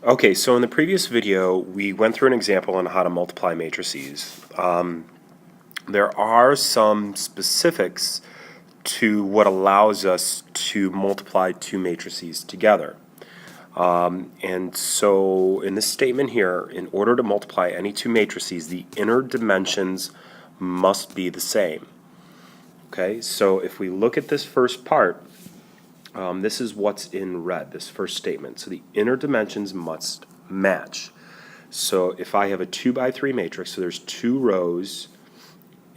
Okay, so in the previous video, we went through an example on how to multiply matrices. There are some specifics to what allows us to multiply two matrices together. And so in this statement here, in order to multiply any two matrices, the inner dimensions must be the same. Okay, so if we look at this first part, this is what's in red, this first statement. So the inner dimensions must match. So if I have a 2 by 3 matrix, so there's 2 rows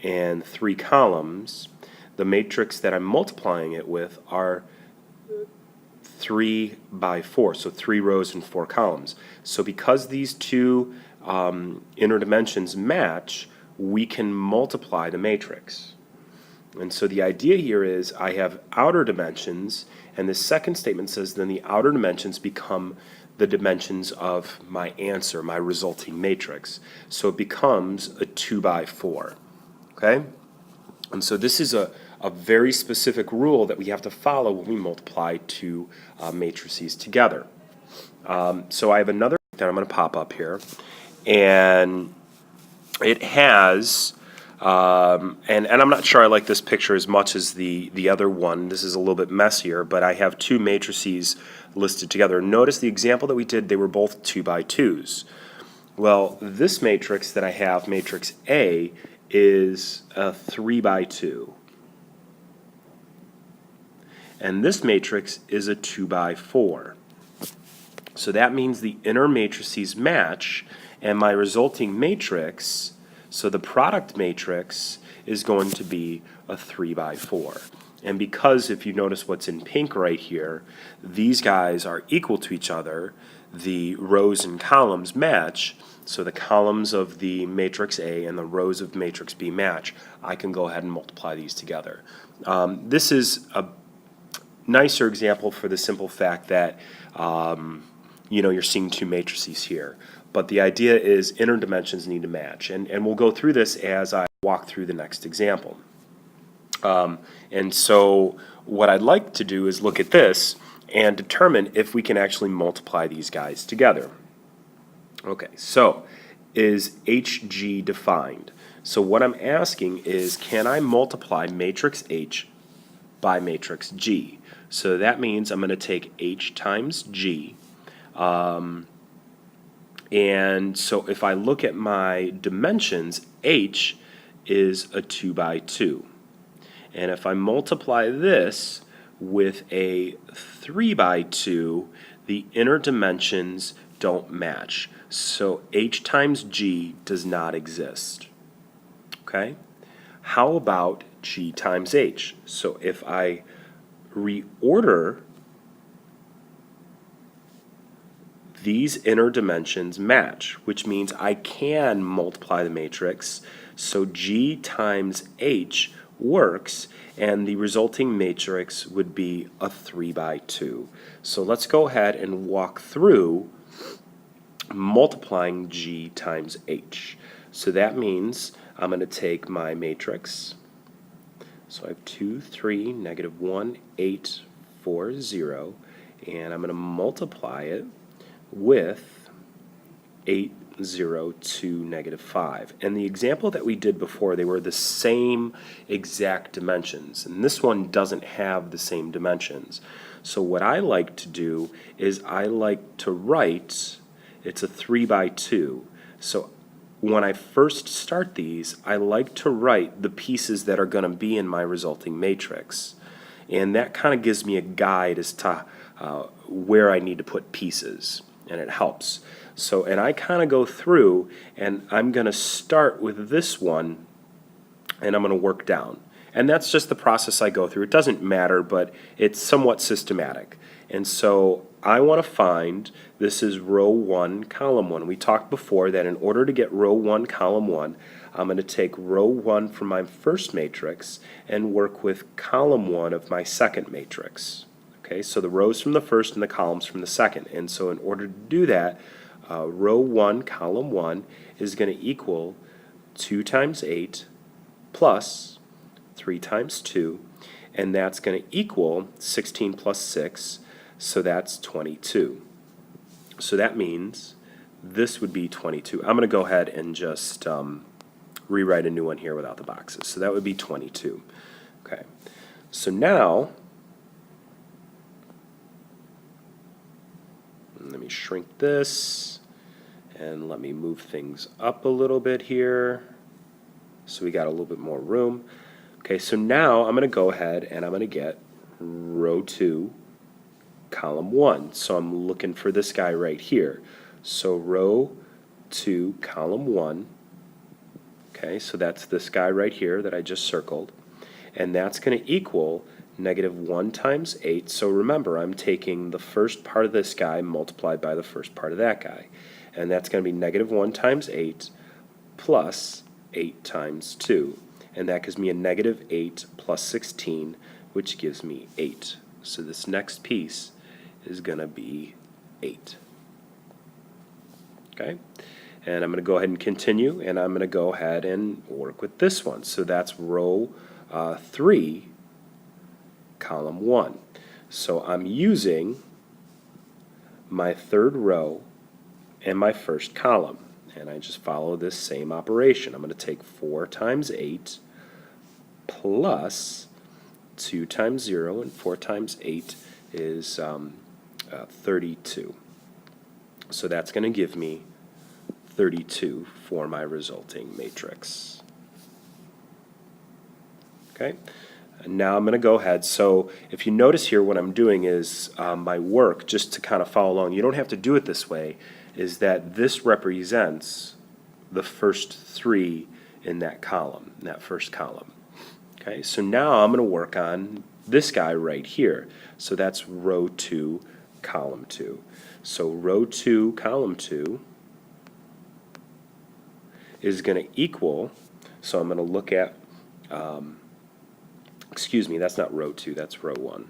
and 3 columns, the matrix that I'm multiplying it with are 3 by 4, so 3 rows and 4 columns. So because these two inner dimensions match, we can multiply the matrix. And so the idea here is I have outer dimensions, and the second statement says then the outer dimensions become the dimensions of my answer, my resulting matrix. So it becomes a 2 by 4. Okay? And so this is a very specific rule that we have to follow when we multiply two matrices together. So I have another that I'm going to pop up here, and it has and I'm not sure I like this picture as much as the other one. This is a little bit messier, but I have two matrices listed together. Notice the example that we did, they were both 2 by 2s. Well, this matrix that I have, matrix A, is a 3 by 2. And this matrix is a 2 by 4. So that means the inner matrices match, and my resulting matrix, so the product matrix, is going to be a 3 by 4. And because, if you notice what's in pink right here, these guys are equal to each other, the rows and columns match, so the columns of the matrix A and the rows of matrix B match, I can go ahead and multiply these together. This is a nicer example for the simple fact that you're seeing two matrices here. But the idea is inner dimensions need to match. And we'll go through this as I walk through the next example. And so what I'd like to do is look at this and determine if we can actually multiply these guys together. Okay, so is HG defined? So what I'm asking is, can I multiply matrix H by matrix G? So that means I'm going to take H times G. And so if I look at my dimensions, H is a 2 by 2. And if I multiply this with a 3 by 2, the inner dimensions don't match. So H times G does not exist. Okay? How about G times H? So if I reorder these inner dimensions match, which means I can multiply the matrix, so G times H works, and the resulting matrix would be a 3 by 2. So let's go ahead and walk through multiplying G times H. So that means I'm going to take my matrix. So I have 2, 3, negative 1, 8, 4, 0, and I'm going to multiply it with 8, 0, 2, negative 5. And the example that we did before, they were the same exact dimensions. And this one doesn't have the same dimensions. So what I like to do is I like to write, it's a 3 by 2. So when I first start these, I like to write the pieces that are going to be in my resulting matrix. And that kind of gives me a guide as to where I need to put pieces. And it helps. So, and I kind of go through, and I'm going to start with this one, and I'm going to work down. And that's just the process I go through. It doesn't matter, but it's somewhat systematic. And so I want to find, this is row 1, column 1. We talked before that in order to get row 1, column 1, I'm going to take row 1 from my first matrix and work with column 1 of my second matrix. Okay, so the rows from the first and the columns from the second. And so in order to do that, row 1, column 1 is going to equal 2 times 8 plus 3 times 2, and that's going to equal 16 plus 6, so that's 22. So that means this would be 22. I'm going to go ahead and just rewrite a new one here without the boxes. So that would be 22. Okay. So now, let me shrink this, and let me move things up a little bit here so we got a little bit more room. Okay, so now I'm going to go ahead and I'm going to get row 2, column 1. So I'm looking for this guy right here. So row 2, column 1. Okay, so that's this guy right here that I just circled. And that's going to equal -1 times 8. So remember, I'm taking the first part of this guy multiplied by the first part of that guy. And that's going to be -1 times 8 plus 8 times 2. And that gives me a -8 plus 16, which gives me 8. So this next piece is going to be 8. Okay? And I'm going to go ahead and continue, and I'm going to go ahead and work with this one. So that's row 3, column 1. So I'm using my third row and my first column. And I just follow this same operation. I'm going to take 4 times 8 plus 2 times 0, and 4 times 8 is 32. So that's going to give me 32 for my resulting matrix. Okay, and now I'm going to go ahead. So if you notice here, what I'm doing is my work, just to kind of follow along, you don't have to do it this way, is that this represents the first 3 in that column, in that first column. Okay, so now I'm going to work on this guy right here. So that's row 2, column 2. So row 2, column 2 is going to equal, so I'm going to look at, excuse me, that's not row 2, that's row 1.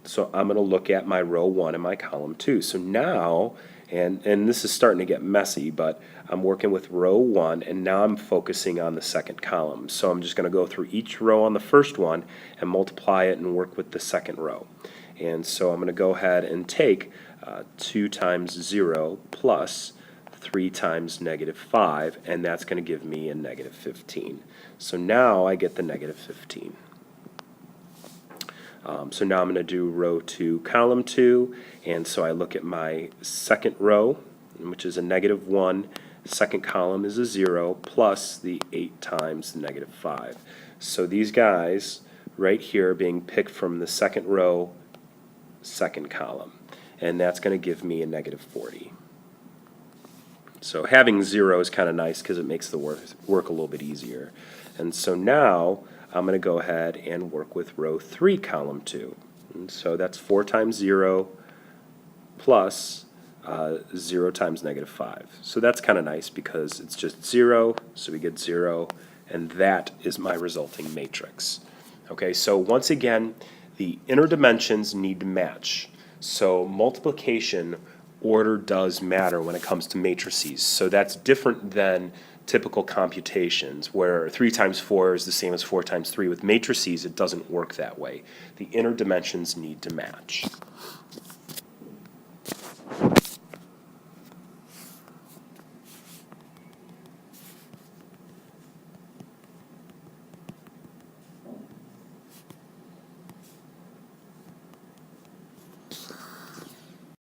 So I'm going to look at my row 1 and my column 2. So now, and this is starting to get messy, but I'm working with row 1, and now I'm focusing on the second column. So I'm just going to go through each row on the first one and multiply it and work with the second row. And so I'm going to go ahead and take 2 times 0 plus 3 times -5, and that's going to give me a -15. So now I get the -15. So now I'm going to do row 2, column 2, and so I look at my second row, which is a -1. Second column is a 0 plus the 8 times the -5. So these guys right here are being picked from the second row, second column, and that's going to give me a -40. So having 0 is kind of nice because it makes the work a little bit easier. And so now I'm going to go ahead and work with row 3, column 2. And so that's 4 times 0 plus 0 times -5. So that's kind of nice because it's just 0, so we get 0, and that is my resulting matrix. Okay, so once again, the inner dimensions need to match. So multiplication order does matter when it comes to matrices. So that's different than typical computations where 3 times 4 is the same as 4 times 3. With matrices, it doesn't work that way. The inner dimensions need to match.